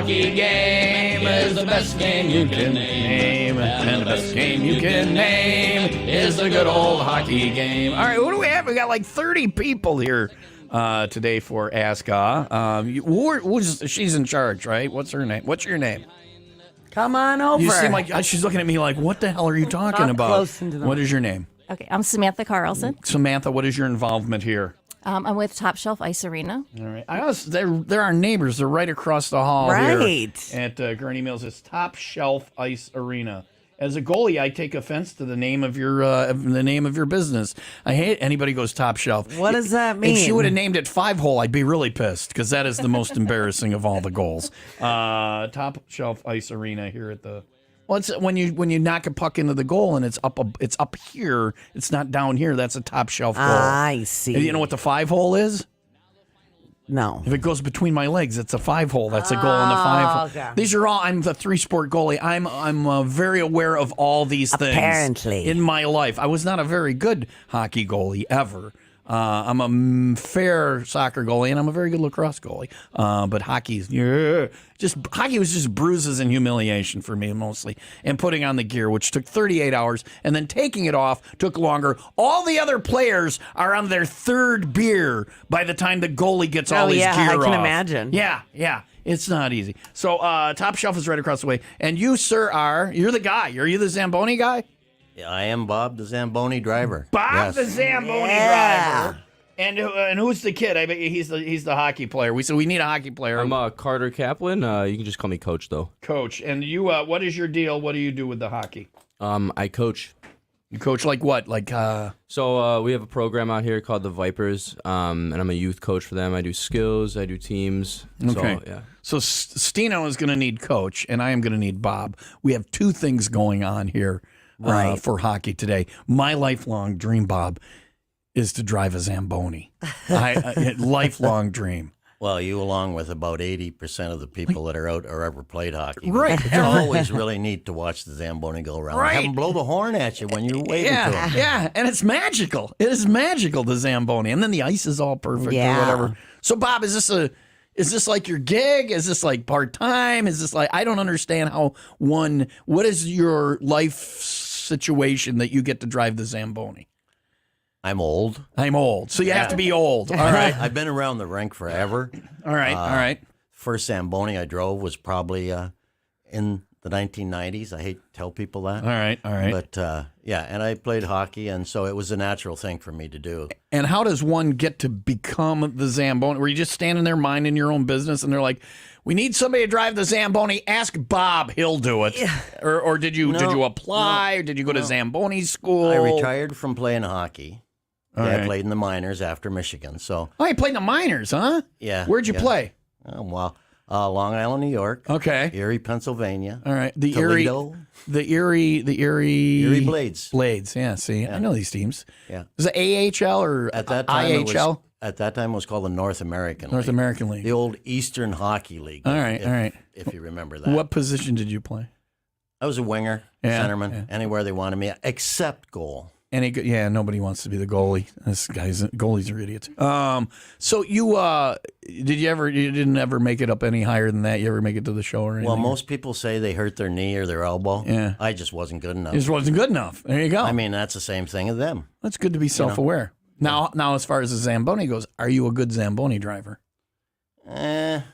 hockey game is the best game you can name. And the best game you can name is the good old hockey game. All right, what do we have? We got like 30 people here today for Aska. She's in charge, right? What's her name? What's your name? Come on over. You seem like she's looking at me like, what the hell are you talking about? Close into the What is your name? Okay, I'm Samantha Carlson. Samantha, what is your involvement here? I'm with Top Shelf Ice Arena. All right. They're our neighbors. They're right across the hall Right. here at Gurney Mills. It's Top Shelf Ice Arena. As a goalie, I take offense to the name of your business. I hate anybody goes Top Shelf. What does that mean? If she would have named it 5-hole, I'd be really pissed because that is the most embarrassing of all the goals. Top Shelf Ice Arena here at the. Well, it's when you knock a puck into the goal and it's up here. It's not down here. That's a top shelf goal. I see. And you know what the 5-hole is? No. If it goes between my legs, it's a 5-hole. That's a goal in the 5-hole. Okay. These are all. I'm the 3-sport goalie. I'm very aware of all these things. Apparently. In my life, I was not a very good hockey goalie ever. I'm a fair soccer goalie, and I'm a very good lacrosse goalie. But hockey was just bruises and humiliation for me mostly. And putting on the gear, which took 38 hours, and then taking it off took longer. All the other players are on their third beer by the time the goalie gets all his gear off. I can imagine. Yeah. It's not easy. So Top Shelf is right across the way. And you, sir, you're the guy. Are you the Zamboni guy? Yeah, I am Bob, the Zamboni driver. Bob Yes. the Zamboni driver. And who's the kid? I bet you he's the hockey player. We need a hockey player. I'm Carter Kaplan. You can just call me Coach, though. Coach. And you, what is your deal? What do you do with the hockey? I coach. You coach like what? So we have a program out here called the Vipers, and I'm a youth coach for them. I do skills. I do teams. Okay. So, yeah. So Stino is going to need coach, and I am going to need Bob. We have two things going on here for hockey today. My lifelong dream, Bob, is to drive a Zamboni. Lifelong dream. Well, you along with about 80% of the people that are out or ever played hockey. Right. It's always really neat to watch the Zamboni go around. Right. Have them blow the horn at you when you're waving to them. Yeah, and it's magical. It is magical, the Zamboni. And then the ice is all perfect or whatever. So, Bob, is this like your gig? Is this like part-time? Is this like, I don't understand what is your life situation that you get to drive the Zamboni? I'm old. So you have to be old. All right. I've been around the rink forever. All right. First Zamboni I drove was probably in the 1990s. I hate to tell people that. All right. But, and I played hockey, and so it was a natural thing for me to do. And how does one get to become the Zamboni? Were you just standing there minding your own business, and they're like, we need somebody to drive the Zamboni. Ask Bob, he'll do it. Yeah. Or did you apply? Or did you go to Zamboni school? I retired from playing hockey. I played in the minors after Michigan. So you played in the minors, huh? Yeah. Where'd you play? Long Island, New York. Okay. Erie, Pennsylvania. All right. Toledo. The Erie Blades. Blades. Yeah. See, I know these teams. Yeah. Was it AHL or at that time IHL? At that time, it was called the North American League. The old Eastern Hockey League. All right. If you remember that. What position did you play? I was a winger, centerman, anywhere they wanted me, except goal. Nobody wants to be the goalie. Goalies are idiots. So you didn't ever make it up any higher than that? You ever make it to the show or anything? Well, most people say they hurt their knee or their elbow. Yeah. I just wasn't good enough. It just wasn't good enough. There you go. I mean, that's the same thing as them. That's good to be self-aware. Now, as far as the Zamboni goes, are you a good Zamboni driver? I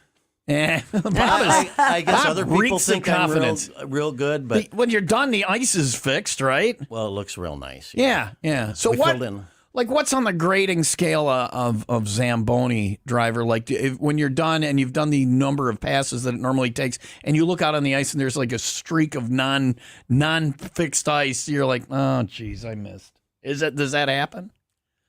guess other people think I'm real good, but when you're done, the ice is fixed, right? Well, it looks real nice. Yeah. So what's on the grading scale of Zamboni driver? Like when you're done and you've done the number of passes that it normally takes, and you look out on the ice and there's like a streak of non-fixed ice, you're like, oh, geez, I missed. Does that happen?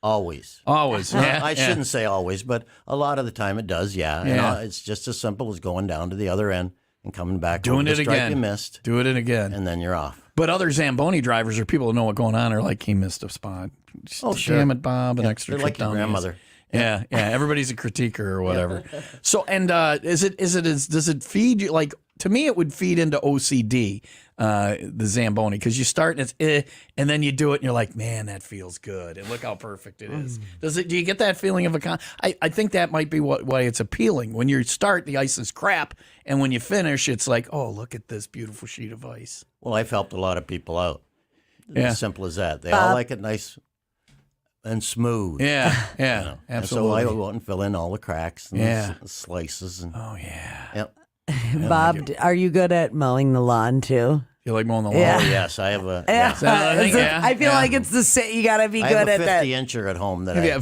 Always. Yeah. I shouldn't say always, but a lot of the time it does, yeah. And it's just as simple as going down to the other end and coming back. Doing it again. You missed. Doing it again. And then you're off. But other Zamboni drivers or people who know what's going on are like, he missed a spot. Sure. Damn it, Bob, an extra they're trip like your down grandmother. Yeah. Everybody's a critiquer or whatever. So, and does it feed you, like, to me it would feed into OCD, the Zamboni, because you start and it's and then you do it and you're like, man, that feels good, and look how perfect it is. Do you get that feeling of I think that might be why it's appealing. When you start, the ice is crap, and when you finish, it's like, oh, look at this beautiful sheet of ice. Well, I've helped a lot of people out. Yeah. As simple as that. They all like it nice and smooth. Yeah, yeah, You know? absolutely. And so I go out and fill in all the cracks and Yeah. the slices. And, Oh yeah, yep. Bob, are you good at mowing the lawn too? you like mowing the lawn? Yeah. Oh, yes. I have a, Yeah. So, I think, yeah, I feel yeah. like it's the same. You got to be I good have a at that. 50-incher at home that Yeah.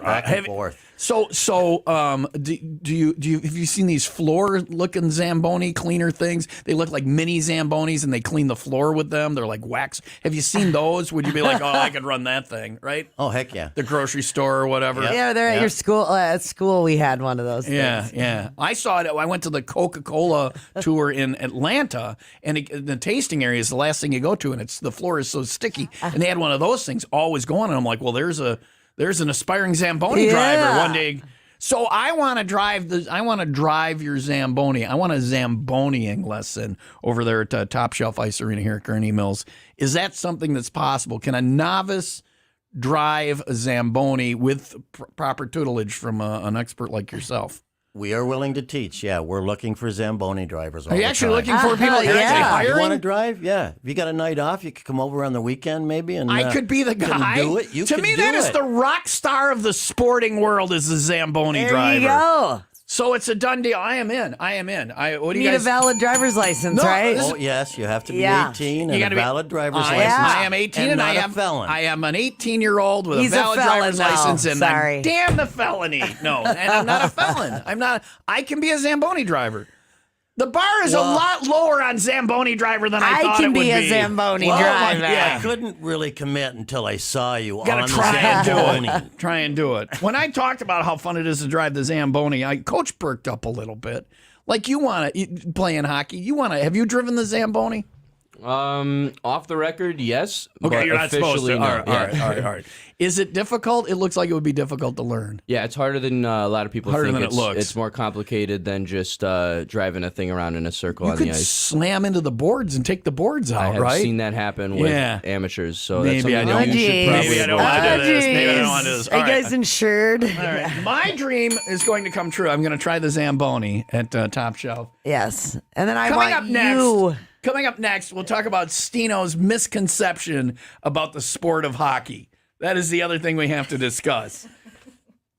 back and forth. So, do you have you seen these floor-looking Zamboni cleaner things? They look like mini Zambonis, and they clean the floor with them. They're like wax. Have you seen those? Would you be like, oh, I could run that thing, right? Oh, heck yeah. The grocery store or whatever. Yeah. Yeah, they're at Yeah. your school. At school, we had one of those. Yeah, things. yeah. I saw it. I went to the Coca-Cola tour in Atlanta, and the tasting area is the last thing you go to, and the floor is so sticky. And they had one of those things always going, and I'm like, well, there's an aspiring Zamboni driver one day. So I want to drive your Zamboni. I want a Zamboniing lesson over there at Top Shelf Ice Arena here at Kearney Mills. Is that something that's possible? Can a novice drive a Zamboni with proper tutelage from an expert like yourself? We are willing to teach. Yeah, we're looking for Zamboni drivers. Are you actually looking for people you're yeah. actually You want to hiring? drive? Yeah. If you got a night off, you could come over on the weekend maybe. And I could be the can guy. do it. You to can me, do that is it. the rock star of the sporting world is the Zamboni There driver. you go. So it's a done deal. I am in. What do You you need guys? a valid driver's license, No, right? this- Oh, yes, you have to be Yeah. 18 You and gotta a be- valid driver's I license. am 18 and and not I am a felon. I am an 18-year-old with He's a a valid felon driver's now. license, and Sorry. I'm damn the felony. No, and I'm not a felon. I'm not. I can be a Zamboni driver. The bar is a lot lower on Zamboni driver than I thought it can would be be. a Zamboni Well, driver. I couldn't really commit until I saw you Gotta on try the and do Zamboni. it. Try and do it. When I talked about how fun it is to drive the Zamboni, Coach perked up a little bit. Like you want to playing hockey. Have you driven the Zamboni? Off the record, yes. Okay, but you're not supposed officially, to. no. All right, Yeah. all right. Is it difficult? It looks like it would be difficult to learn. Yeah, it's harder than a lot of people Harder think. than it looks. It's more complicated than just driving a thing around in a circle You on could the ice. slam into the boards and take the boards I out, have right? seen that happen with Yeah. amateurs, so Maybe I that's don't- something that you should geez. probably Maybe I don't avoid. wanna do this. Oh, Maybe I don't geez. wanna do this. Are you All right. guys insured? All right. My dream is going to come true. I'm going to try the Zamboni at Top Shelf. Yes. And then I Coming want up next. you. Coming up next, we'll talk about Stino's misconception about the sport of hockey. That is the other thing we have to discuss.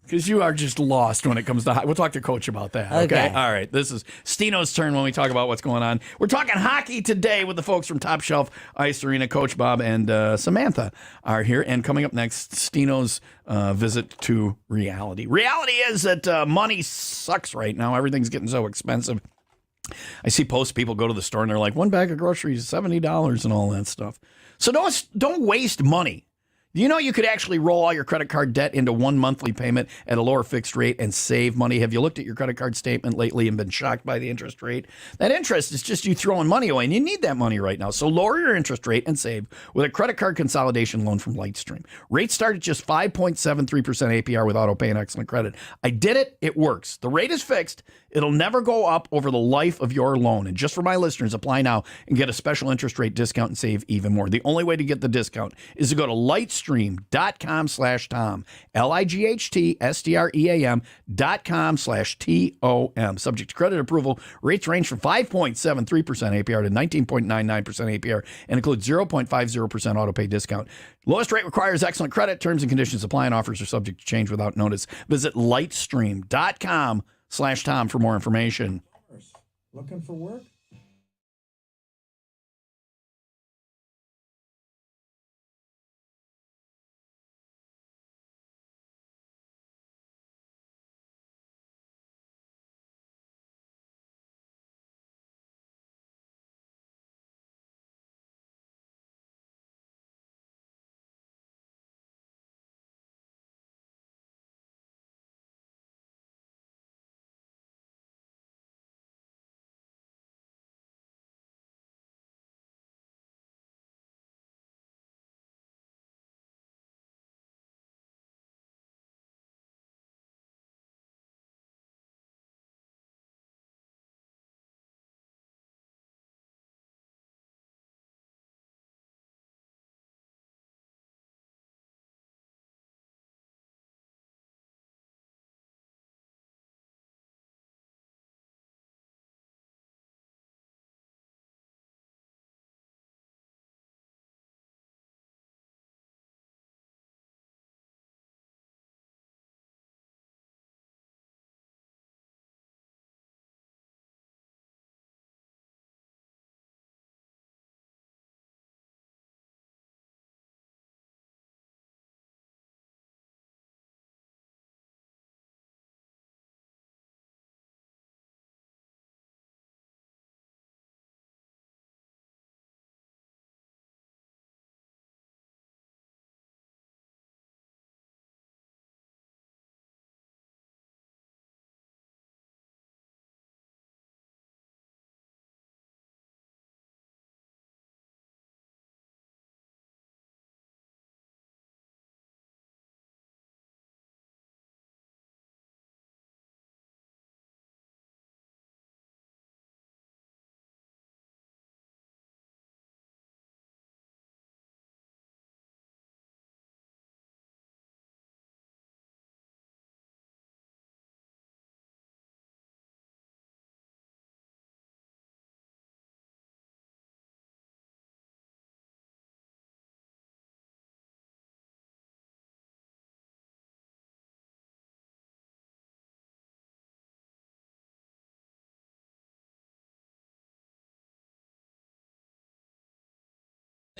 Because you are just lost when it comes to hockey. We'll talk to Coach about that. Okay? Okay. All right. This is Stino's turn when we talk about what's going on. We're talking hockey today with the folks from Top Shelf Ice Arena. Coach Bob and Samantha are here. And coming up next, Stino's visit to reality. Reality is that money sucks right now. Everything's getting so expensive. I see posts, people go to the store and they're like, one bag of groceries, $70 and all that stuff. So don't waste money. You know you could actually roll all your credit card debt into one monthly payment at a lower fixed rate and save money. Have you looked at your credit card statement lately and been shocked by the interest rate? That interest is just you throwing money away, and you need that money right now. So lower your interest rate and save with a credit card consolidation loan from Lightstream. Rates start at just 5.73% APR with auto pay and excellent credit. I did it. It works. The rate is fixed. It'll never go up over the life of your loan. And just for my listeners, apply now and get a special interest rate discount and save even more. The only way to get the discount is to go to lightstream.com/Tom, lightstream.com/TOM. Subject to credit approval. Rates range from 5.73% APR to 19.99% APR and includes 0.50% auto pay discount. Lowest rate requires excellent credit. Terms and conditions apply, and offers are subject to change without notice. Visit lightstream.com/Tom for more information. Looking for work?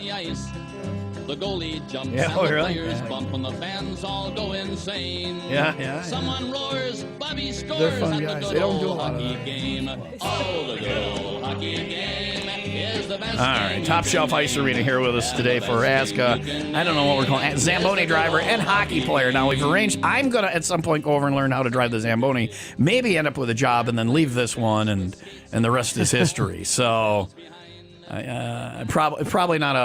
the ice. The goalie jumps Yeah, and oh, the really? players Yeah. bump and the fans all go insane. Yeah. Someone roars, Bobby scores They're fun at the guys. good They don't do a old lot of hockey that. game. Oh, the good old hockey game is the best All right, game Top you Shelf can Ice do. Arena here with us today for Ask, I don't know what we're calling it, Zamboni driver and hockey player. Now, we've arranged, I'm going to at some point go over and learn how to drive the Zamboni, maybe end up with a job and then leave this one, and the rest is history. So, probably not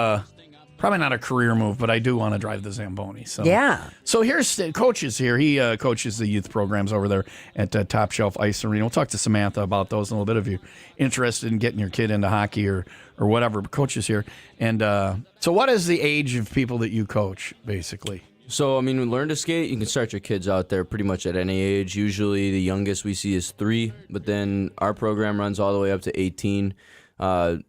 a career move, but I do want to drive the Zamboni. So Yeah. So here's Coach is here. He coaches the youth programs over there at Top Shelf Ice Arena. We'll talk to Samantha about those in a little bit if you're interested in getting your kid into hockey or whatever. But Coach is here. And so what is the age of people that you coach, basically? So, I mean, when learn to skate, you can start your kids out there pretty much at any age. Usually the youngest we see is 3, but then our program runs all the way up to 18.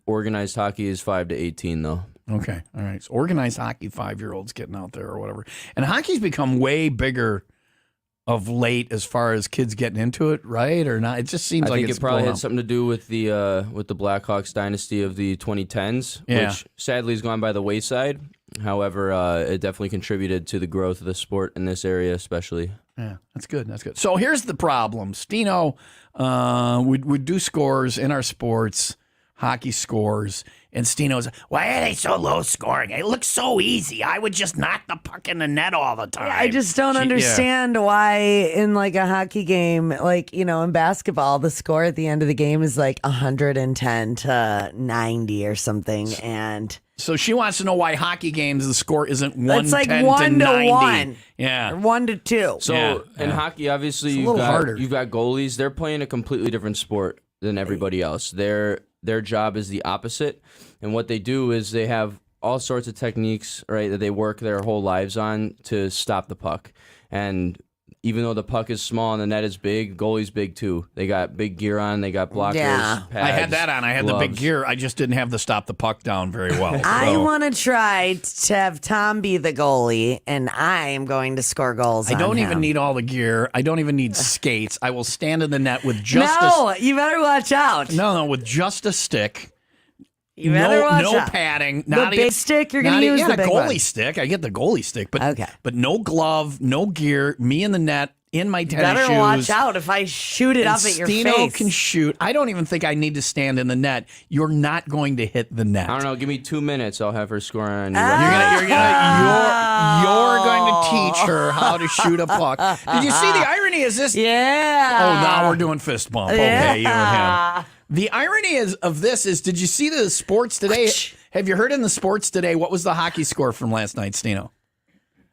Organized hockey is 5 to 18, though. Okay. All right. So organized hockey, 5-year-olds getting out there or whatever. And hockey's become way bigger of late as far as kids getting into it, right? Or not? It just seems I like think it's it probably blown had up. something to do with the Blackhawks dynasty of the 2010s, Yeah. which sadly has gone by the wayside. However, it definitely contributed to the growth of the sport in this area, especially. Yeah, that's good. That's good. So here's the problem. Stino would do scores in our sports, hockey scores, and Stino's, why are they so low scoring? It looks so easy. I would just knock the puck in the net all the time. I just don't Yeah. understand why in like a hockey game, like, you know, in basketball, the score at the end of the game is like 110 to 90 or something. And So she wants to know why hockey games, the score isn't 110 it's like to 1 to 90. 1 Yeah. or 1 to 2. So Yeah, in yeah. hockey, obviously, It's a little harder. you've got goalies. They're playing a completely different sport than everybody else. Their job is the opposite, and what they do is they have all sorts of techniques, right, that they work their whole lives on to stop the puck. And even though the puck is small and the net is big, goalie's big too. They got big gear on. They got blockers. Yeah. Pads, I had that on. I had the big gloves. gear. I just didn't have the stop the puck down very well. I So- want to try to have Tom be the goalie, and I am going to score goals. I on don't him. even need all the gear. I don't even need skates. I will stand in the net with just No, you better watch out. with just a stick. You better watch no out. padding. The Not big even, stick? You're gonna not use yeah, the big goalie one. stick. I get the goalie stick, but Okay. but no glove, no gear. Me in the net in my tennis Better shoes. watch out if I shoot it And up at your Stino face. can shoot. I don't even think I need to stand in the net. You're not going to hit the net. I don't know. Give me 2 minutes. I'll have her score on you. You're going to teach her how to shoot a puck. Did you see the irony? Is this? Yeah. Oh, now we're doing fist bump. Okay, you and Yeah. him. The irony of this is, did you see the sports today? Have you heard in the sports today? What was the hockey score from last night, Stino?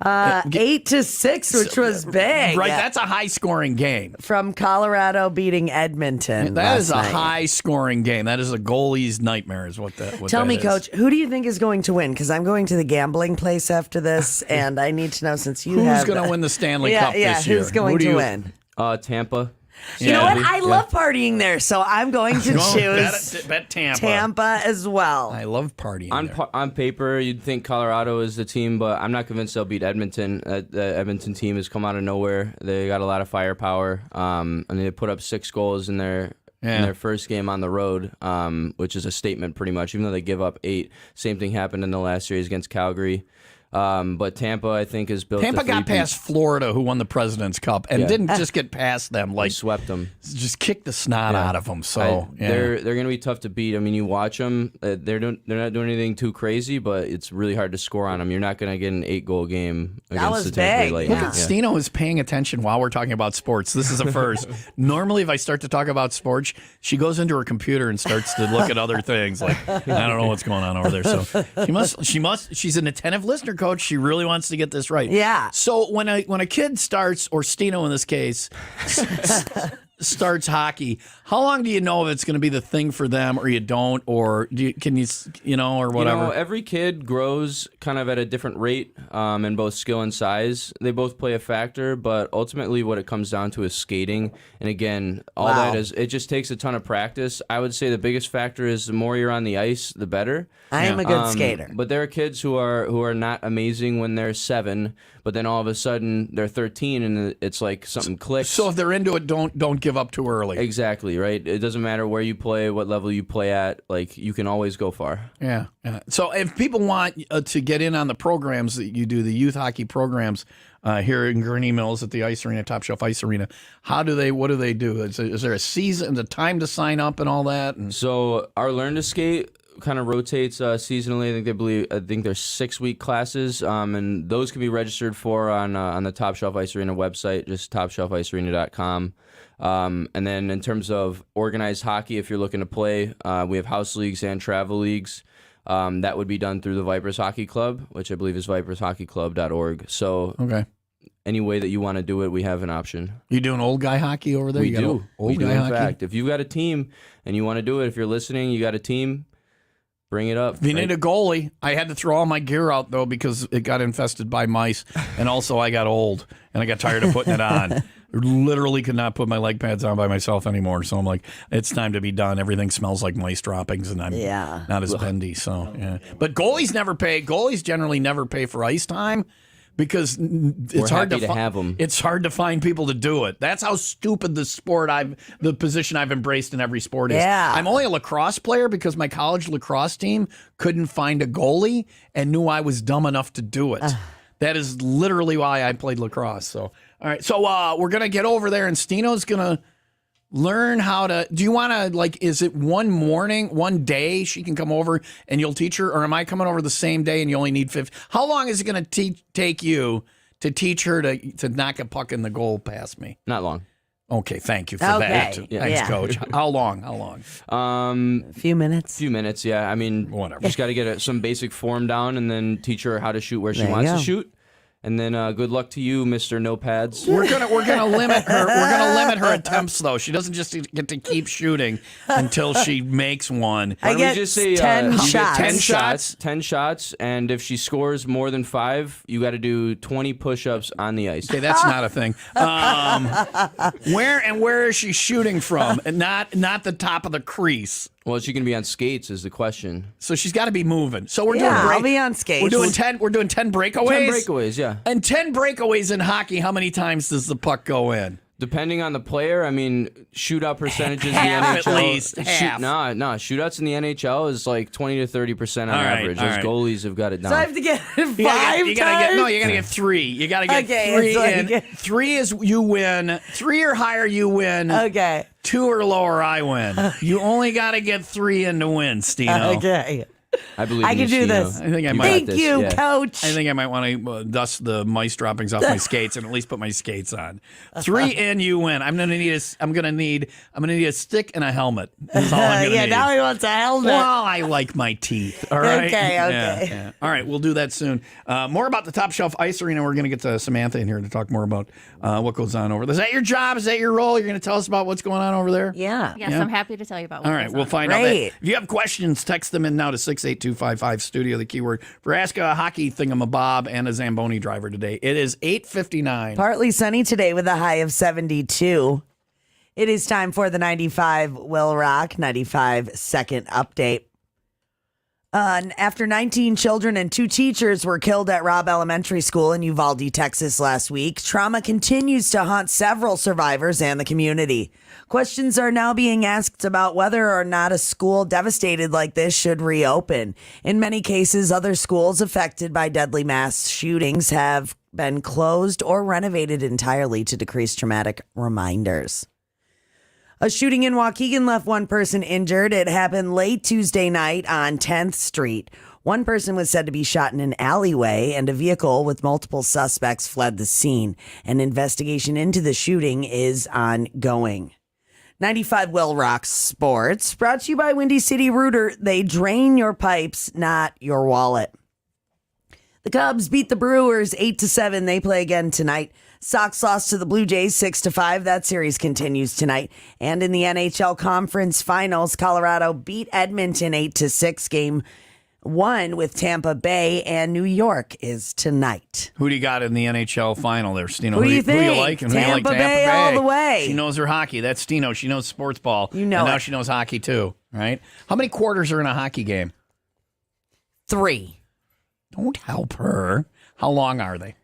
8-6, which was big. Right, that's a high-scoring game. From Colorado beating Edmonton. That is a last night. high-scoring game. That is a goalie's nightmare. Is what that. What Tell that me, is. Coach, who do you think is going to win? Because I'm going to the gambling place after this, and I need to know since you have. Who's going to win the Stanley Yeah, Cup yeah, this year? who's going Who do to you- win? Tampa. You know what? Yeah. I love partying there, so I'm going to Go choose bet Tampa. Tampa as well. I love partying there. On paper, you'd think Colorado is the team, but I'm not convinced they'll beat Edmonton. The Edmonton team has come out of nowhere. They got a lot of firepower, and they put up 6 goals in their first game on the road, which is a statement pretty much. Even though they give up 8, same thing happened in the last series against Calgary. But Tampa, I think, is built. Tampa to got three-peat. past Florida, who won the President's Cup, and Yeah. didn't just get past them. They Like, swept them. just kicked the snot out of them. So yeah. They're going to be tough to beat. I mean, you watch them; they're not doing anything too crazy, but it's really hard to score on them. You're not going to get an 8-goal game against was the Tampa Bay big. Lightning. Look at Stino is paying attention while we're talking about sports. This is a first. Normally, if I start to talk about sports, she goes into her computer and starts to look at other things. Like, I don't know what's going on over there. So she's an attentive listener, Coach. She really wants to get this right. Yeah. So when a kid starts, or Stino in this case, starts hockey, how long do you know if it's going to be the thing for them, or you don't, or can you or whatever? You know, every kid grows kind of at a different rate in both skill and size. They both play a factor, but ultimately what it comes down to is skating. And again, all Wow. that is, it just takes a ton of practice. I would say the biggest factor is the more you're on the ice, the better. I am a good skater. But there are kids who are not amazing when they're 7, but then all of a sudden they're 13 and it's like something clicks. So if they're into it, don't give up too early. Exactly, right? It doesn't matter where you play, what level you play at. Like, you can always go far. Yeah. So if people want to get in on the programs that you do, the youth hockey programs here in Gurnee Mills at the Ice Arena, Top Shelf Ice Arena, what do they do? Is there a season, the time to sign up and all that? And So our Learn to Skate kind of rotates seasonally. I think there's 6-week classes, and those can be registered for on the Top Shelf Ice Arena website, just topshelficearena.com. And then in terms of organized hockey, if you're looking to play, we have house leagues and travel leagues. That would be done through the Vipers Hockey Club, which I believe is vipershockeyclub.org. So okay. Any way that you want to do it, we have an option. You doing old guy hockey over there? We you got do. Old We guy do, in hockey? fact. If you've got a team and you want to do it, if you're listening, you got a team, bring it up. If you need a goalie, I had to throw all my gear out, though, because it got infested by mice. And also I got old, and I got tired of putting it on. Literally could not put my leg pads on by myself anymore. So I'm like, it's time to be done. Everything smells like mice droppings, and I'm not as bendy. So, yeah. But goalies never pay. Goalies generally never pay for ice time. Because it's hard to have them. It's hard to find people to do it. That's how stupid the position I've embraced in every sport is. Yeah. I'm only a lacrosse player because my college lacrosse team couldn't find a goalie and knew I was dumb enough to do it. That is literally why I played lacrosse. So, all right. So we're gonna get over there, and Stino's gonna learn how to. Do you want to, like? Is it one day she can come over and you'll teach her, or am I coming over the same day and you only need 50? How long is it going to take you to teach her to knock a puck in the goal past me? Not long. Okay, thank you for that. Yeah. Thanks, Coach. How long? A few minutes. Few minutes, yeah. I mean, Whatever. Just got to get some basic form down and then teach her how to shoot where she There you wants go. to shoot. And then good luck to you, Mr. No Pads. We're gonna limit her. We're gonna limit her attempts, though. She doesn't just get to keep shooting until she makes one. Why I don't get we just say 10 you get shots. 10 shots. 10 shots, and if she scores more than 5, you got to do 20 push-ups on the ice. Okay, that's not a thing. Where is she shooting from? And not the top of the crease. Well, she can be on skates is the question. So she's got to be moving. So we're Yeah, doing I'll be on skates. We're doing 10 breakaways. 10 breakaways, yeah. And 10 breakaways in hockey, how many times does the puck go in? Depending on the player, I mean, shootout percentages Half in the at NHL. least, half. Shootouts in the NHL is like 20 to 30% on All right, average. all Those right. goalies have got it down. So I have to get five You gotta times? get 3. You gotta get Okay, 3 it's like- in. 3 is you win. 3 or higher, you win. Okay. 2 or lower, I win. You only gotta get 3 in to win, Stino. Okay. I believe I in can you, do Stino. this. I think I You might- got Thank this, you, yeah. Coach. I think I might want to dust the mice droppings off my skates and at least put my skates on. 3 in, you win. I'm gonna need a stick and a helmet. That's all I'm gonna yeah, need. now he wants a helmet. Well, I like my teeth. All right. Okay, Yeah, okay. yeah. All right, we'll do that soon. More about the Top Shelf Ice Arena. We're going to get to Samantha in here to talk more about what goes on over there. Is that your job? Is that your role? You're going to tell us about what's going on over there? Yeah. Yes, Yeah. I'm happy to tell you about what All right, goes we'll on. find out. Great. If you have questions, text them in now to 68255 studio, the keyword for Ask a Hockey Thingamabob and a Zamboni driver today. It is 8:59. Partly sunny today with a high of 72. It is time for the 95 Will Rock 95 second update. After 19 children and 2 teachers were killed at Robb Elementary School in Uvalde, Texas last week, trauma continues to haunt several survivors and the community. Questions are now being asked about whether or not a school devastated like this should reopen. In many cases, other schools affected by deadly mass shootings have been closed or renovated entirely to decrease traumatic reminders. A shooting in Waukegan left one person injured. It happened late Tuesday night on 10th Street. One person was said to be shot in an alleyway, and a vehicle with multiple suspects fled the scene. An investigation into the shooting is ongoing. 95 Will Rock Sports, brought to you by Windy City Rooter. They drain your pipes, not your wallet. The Cubs beat the Brewers 8-7. They play again tonight. Sox lost to the Blue Jays 6-5. That series continues tonight. And in the NHL Conference Finals, Colorado beat Edmonton 8-6. Game 1 with Tampa Bay, and New York is tonight. Who do you got in the NHL final there, Stino? Who do you Who do you think? like? And who do you like? Tampa Bay all the way. She knows her hockey. That's Stino. She knows sports ball. You know and now it. she knows hockey too, right? How many quarters are in a hockey game? 3. Don't help her. How long are they?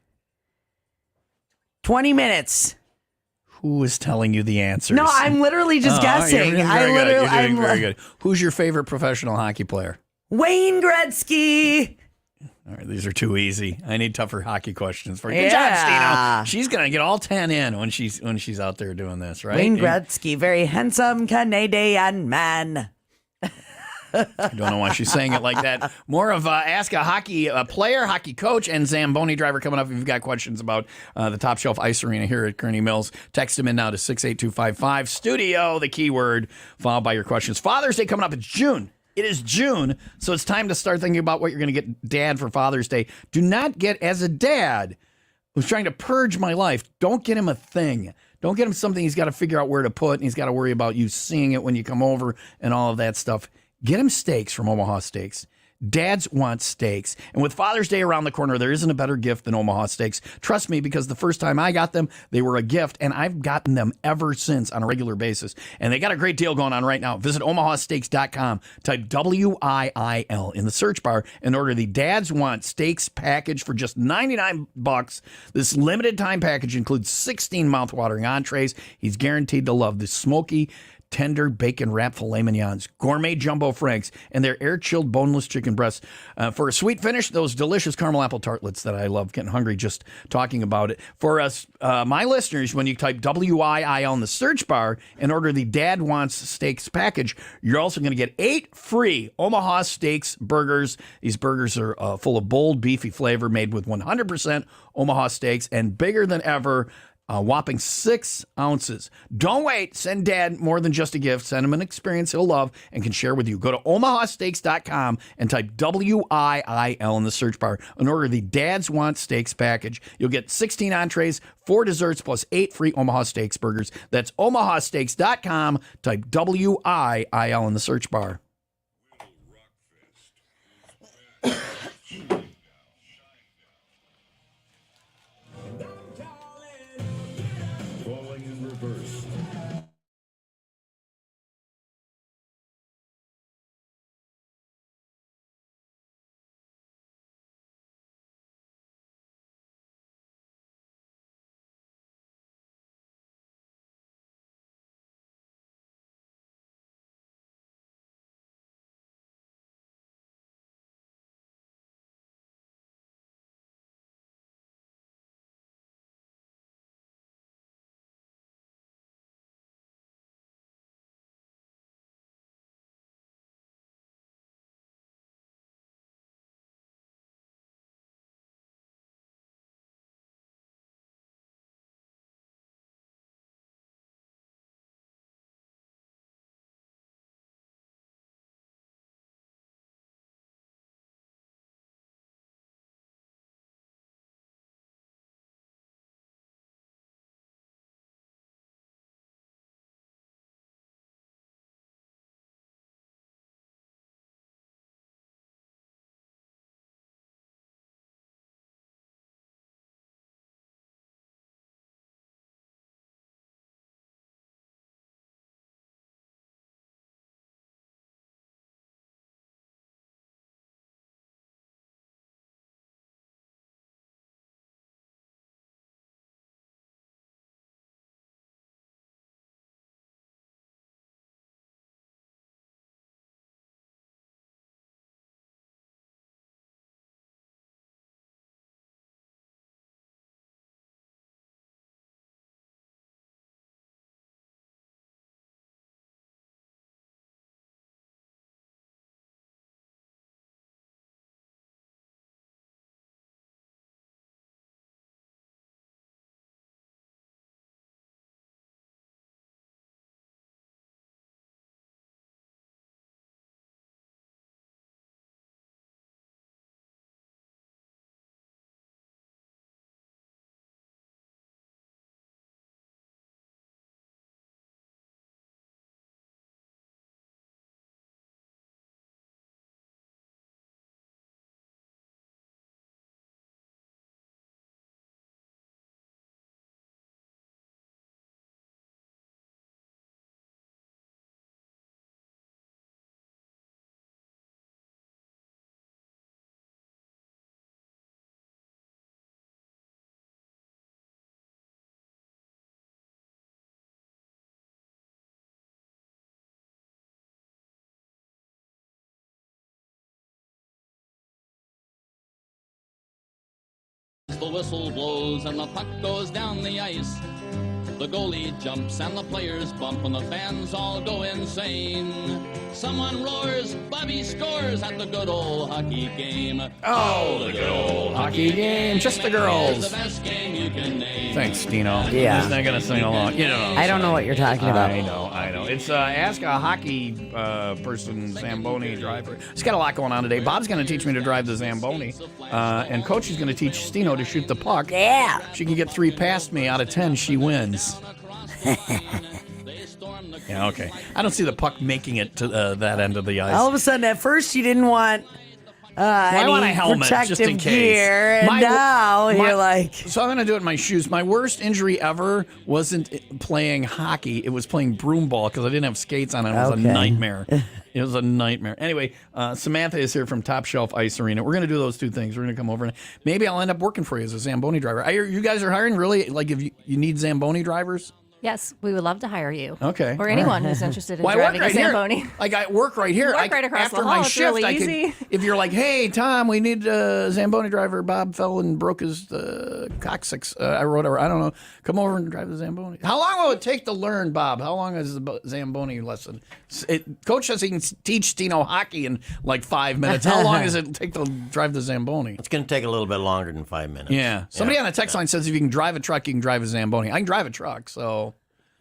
20 minutes. Who is telling you the answers? No, I'm literally just guessing. You're doing I very good. literally, You're doing I'm very good. Who's your favorite professional hockey player? Wayne Gretzky. All right, these are too easy. I need tougher hockey questions for you. Good Yeah. job, Stino. She's gonna get all 10 in when she's out there doing this, right? Wayne Gretzky, very handsome Canadian man. I don't know why she's saying it like that. More of ask a hockey player, hockey coach, and Zamboni driver coming up. If you've got questions about the Top Shelf Ice Arena here at Kearney Mills, text them in now to 68255. Studio, the keyword, followed by your questions. Father's Day coming up. It's June. It is June, so it's time to start thinking about what you're going to get Dad for Father's Day. Do not get, as a dad who's trying to purge my life, don't get him a thing. Don't get him something he's got to figure out where to put, and he's got to worry about you seeing it when you come over and all of that stuff. Get him steaks from Omaha Steaks. Dads want steaks. And with Father's Day around the corner, there isn't a better gift than Omaha Steaks. Trust me, because the first time I got them, they were a gift, and I've gotten them ever since on a regular basis. And they got a great deal going on right now. Visit omahasteaks.com, type WIIL in the search bar, and order the Dads Want Steaks package for just $99. This limited time package includes 16 mouthwatering entrees. He's guaranteed to love the smoky, tender bacon wrapped filet mignons, gourmet jumbo franks, and their air-chilled boneless chicken breasts. For a sweet finish, those delicious caramel apple tartlets that I love. Getting hungry just talking about it. For us, my listeners, when you type WIIL in the search bar and order the Dad Wants Steaks package, you're also going to get 8 free Omaha Steaks burgers. These burgers are full of bold, beefy flavor made with 100% Omaha steaks and bigger than ever. A whopping 6 ounces. Don't wait. Send Dad more than just a gift. Send him an experience he'll love and can share with you. Go to omahasteaks.com and type WIIL in the search bar and order the Dads Want Steaks package. You'll get 16 entrees, 4 desserts, plus 8 free Omaha Steaks burgers. That's omahasteaks.com. Type WIIL in the search bar. the whistle blows and the puck goes down the ice. The goalie jumps and the players bump and the fans all go insane. Someone roars, Bobby scores at the good old hockey game. Oh, the good old hockey game. Just the girls. It's the best game you can name. Thanks, Dino. Yeah. He's not going to sing along. You know. I don't know what you're talking about. I know. It's Ask a Hockey Person Zamboni driver. It's got a lot going on today. Bob's going to teach me to drive the Zamboni. And Coach is going to teach Stino to shoot the puck. Yeah. She can get 3 past me out of 10. She wins. Yeah, okay. I don't see the puck making it to that end of the ice. All of a sudden, at first, you didn't want I want a any helmet protective just in case. gear, and now you're like... So I'm going to do it in my shoes. My worst injury ever wasn't playing hockey. It was playing broom ball because I didn't have skates on. It was a nightmare. It was a nightmare. Anyway, Samantha is here from Top Shelf Ice Arena. We're going to do those 2 things. We're going to come over and maybe I'll end up working for you as a Zamboni driver. You guys are hiring, really? Like, if you need Zamboni drivers? Yes, we would love to hire you. Okay. Or anyone who's interested in Well, I work driving right a Zamboni. here. Like, I work right here. You work right across after the my hall. It's shift, really I could, easy. if you're like, hey, Tom, we need a Zamboni driver. Bob fell and broke his coccyx. I don't know. Come over and drive the Zamboni. How long will it take to learn, Bob? How long is the Zamboni lesson? Coach says he can teach Stino hockey in like 5 minutes. How long does it take to drive the Zamboni? It's going to take a little bit longer than 5 minutes. Yeah. Somebody on the text line says if you can drive a truck, you can drive a Zamboni. I can drive a truck, so...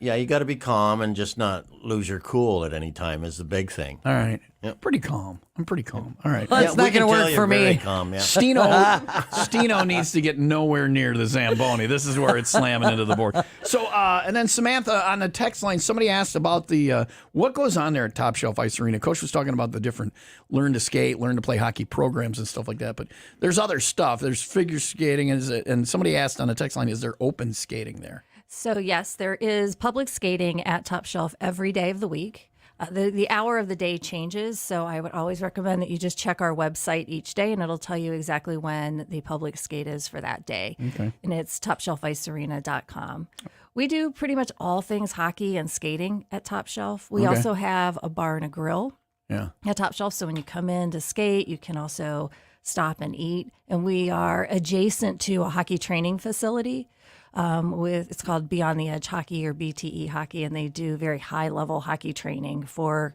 Yeah, you got to be calm and just not lose your cool at any time is the big thing. All right. Yep. Pretty calm. I'm pretty calm. All right. Well, it's not going to work for Very me. calm, yeah. Stino needs to get nowhere near the Zamboni. This is where it's slamming into the board. So, and then Samantha on the text line, somebody asked about the what goes on there at Top Shelf Ice Arena. Coach was talking about the different learn to skate, learn to play hockey programs and stuff like that. But there's other stuff. There's figure skating, and somebody asked on the text line, is there open skating there? So yes, there is public skating at Top Shelf every day of the week. The hour of the day changes, so I would always recommend that you just check our website each day, and it'll tell you exactly when the public skate is for that day. Okay. And it's topshelficearena.com. We do pretty much all things hockey and skating at Top Shelf. We also have a bar and a grill Yeah. at Top Shelf, so when you come in to skate, you can also stop and eat. And we are adjacent to a hockey training facility. It's called Beyond the Edge Hockey or BTE Hockey, and they do very high level hockey training for,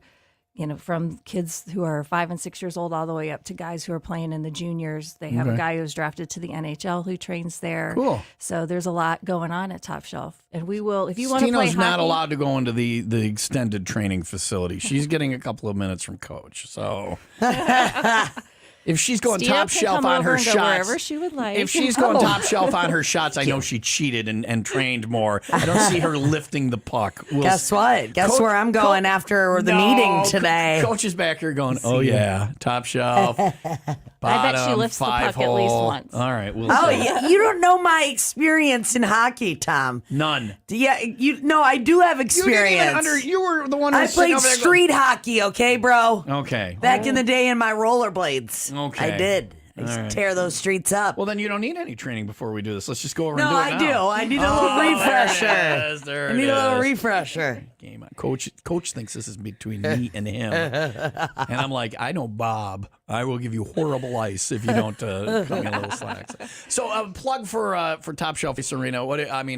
from kids who are 5 and 6 years old all the way up to guys who are playing in the juniors. They have a guy who's drafted to the NHL who trains there. Cool. So there's a lot going on at Top Shelf, and we will, if you want to play Stino's hockey. not allowed to go into the extended training facility. She's getting a couple of minutes from Coach, so. If she's going Stino top can shelf come on over her and go shots, wherever she would like. if she's going top shelf on her shots, I know she cheated and trained more. I don't see her lifting the puck. Guess what? Guess where I'm going after the meeting today. Coach is back here going, oh yeah, top shelf. I bet she lifts the puck at least once. All right, we'll Oh, see. yeah, you don't know my experience in hockey, Tom. None. Yeah, I do have You experience. you were the one who I was sitting played over there street hockey, okay, bro? Okay. Back in the day in my rollerblades. Okay. I did. I used to tear those streets up. Well, then you don't need any training before we do this. Let's just go over no, and do it I now. do. I need a little refresher. There I it need a little is. refresher. Game on. Coach thinks this is between me and him, and I'm like, I know Bob. I will give you horrible ice if you don't cut me a little slack. So, plug for Top Shelf Ice Arena.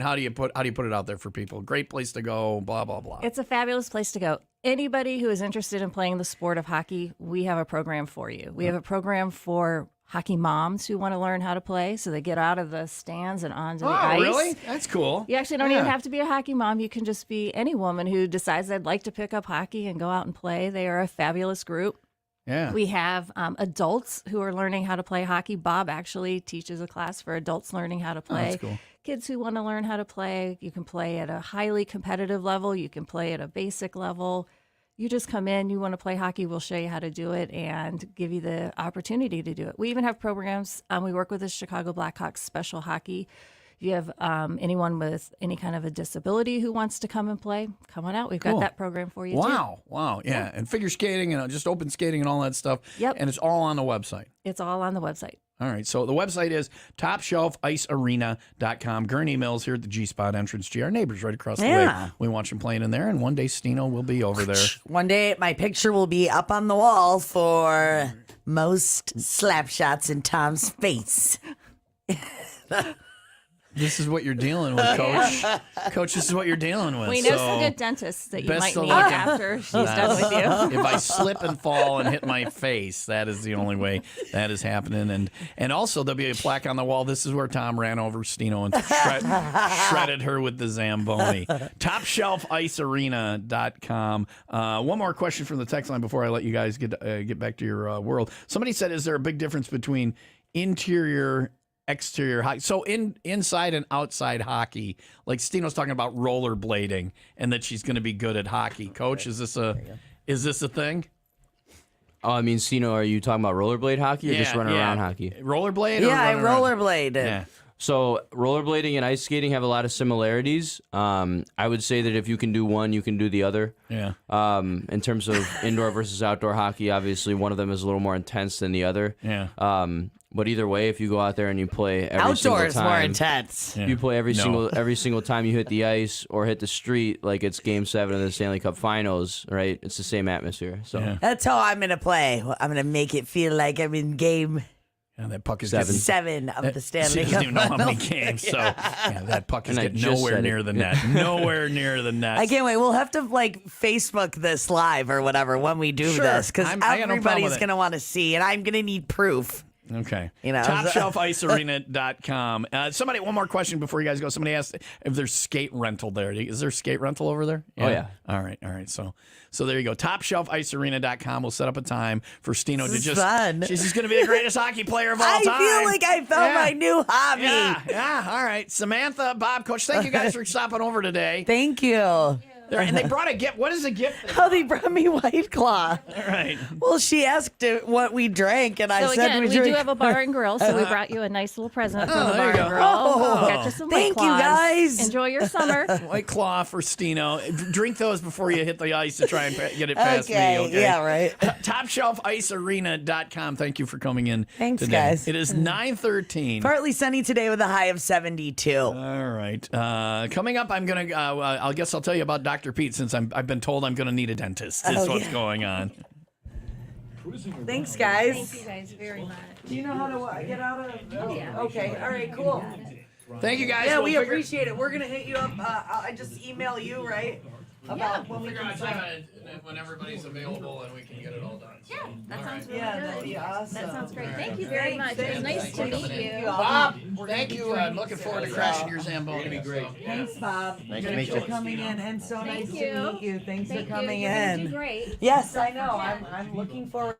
How do you put it out there for people? Great place to go. Blah blah blah. It's a fabulous place to go. Anybody who is interested in playing the sport of hockey, we have a program for you. We have a program for hockey moms who want to learn how to play, so they get out of the stands and onto the ice. Oh, really? That's cool. You actually don't even have to be a hockey mom. You can just be any woman who decides they'd like to pick up hockey and go out and play. They are a fabulous group. Yeah. We have adults who are learning how to play hockey. Bob actually teaches a class for adults learning how to play. that's cool. Kids who want to learn how to play. You can play at a highly competitive level. You can play at a basic level. You just come in, you want to play hockey, we'll show you how to do it and give you the opportunity to do it. We even have programs. We work with the Chicago Blackhawks Special Hockey. If you have anyone with any kind of a disability who wants to come and play, come on out. We've got that program for you too. Wow. Yeah. And figure skating and just open skating and all that stuff. Yep. And it's all on the website. It's all on the website. All right. So the website is topshelficearena.com. Gurney Mills here at the G-Spot entrance. Our neighbors right across the Yeah. way. We watch them playing in there. And one day Stino will be over there. One day my picture will be up on the wall for most slap shots in Tom's face. This is what you're dealing with, Coach. Coach, this is what you're dealing with. We know So, some good dentists that you best might of need luck. after she's done with you. If I slip and fall and hit my face, that is the only way that is happening. And also there'll be a plaque on the wall. This is where Tom ran over Stino and shredded her with the Zamboni. TopShelfIceArena.com. One more question from the text line before I let you guys get back to your world. Somebody said, is there a big difference between interior exterior hockey? So inside and outside hockey, like Stino's talking about rollerblading and that she's going to be good at hockey. Coach, is this a thing? Oh, I mean, Sino, are you talking about rollerblade hockey or just running around hockey? Rollerblade? Or Yeah, I running around? rollerblade. Yeah. So rollerblading and ice skating have a lot of similarities. I would say that if you can do one, you can do the other. Yeah. In terms of indoor versus outdoor hockey, obviously one of them is a little more intense than the other. Yeah. But either way, if you go out there and you play every Outdoor single is time, more intense. Yeah. you play every No. single time you hit the ice or hit the street, like it's Game 7 of the Stanley Cup Finals, right? It's the same atmosphere. So Yeah. That's how I'm going to play. I'm going to make it feel like I'm in game Yeah, that puck is 7 of the She Stanley doesn't Cup even know how many Finals. games. So yeah, that puck is And I getting just nowhere said near it. the net. Nowhere near the net. I can't wait. We'll have to Facebook this live or whatever when we do Sure. this because I got no problem everybody's with it. going to want to see, and I'm going to need proof. Okay. You know, TopShelfIceArena.com. Somebody, one more question before you guys go. Somebody asked if there's skate rental there. Is there skate rental over there? Oh, yeah. All right. So there you go. TopShelfIceArena.com. We'll set up a time for Stino to is just. fun. She's just going to be the greatest hockey player of all I time. feel like I found my new hobby. Yeah. All right. Samantha, Bob, Coach, thank you guys for stopping over today. Thank you. And they brought a gift. What is the gift? Oh, they brought me White Claw. All right. Well, she asked what we drank, and I So said again, we we drink. do have a bar and grill, so we brought you a nice little present from the there bar you and go. grill. Oh, Got you some White thank you, Claws. guys. Enjoy your summer. White Claw for Stino. Drink those before you hit the ice to try and get it past Okay, me. Okay. yeah, right. TopShelfIceArena.com. Thank you for coming in. Thanks, today. guys. It is 9:13. Partly sunny today with a high of 72. All right. Coming up, I'm gonna. I guess I'll tell you about Dr. Pete since I've been told I'm gonna need a dentist. Is what's going on. Thanks, guys. Thank you guys very much. Do you know how to get out of? Okay. All right. Cool. Thank you guys. Yeah, We'll we figure- appreciate it. We're gonna hit you up. I just email you, right? About when we figure can out a time when everybody's available and we can get it all done. Yeah, that sounds really Yeah, good. that'd be awesome. That sounds great. Thank you very much. It was nice to meet you. Bob, thank you. I'm looking forward to crashing your Zamboni. It'll be great. Thanks, Bob. Nice to meet you. for coming in, and so nice you. to meet you. Thanks Thank for coming you. You're gonna do in. great. Yes, I know. I'm looking forward.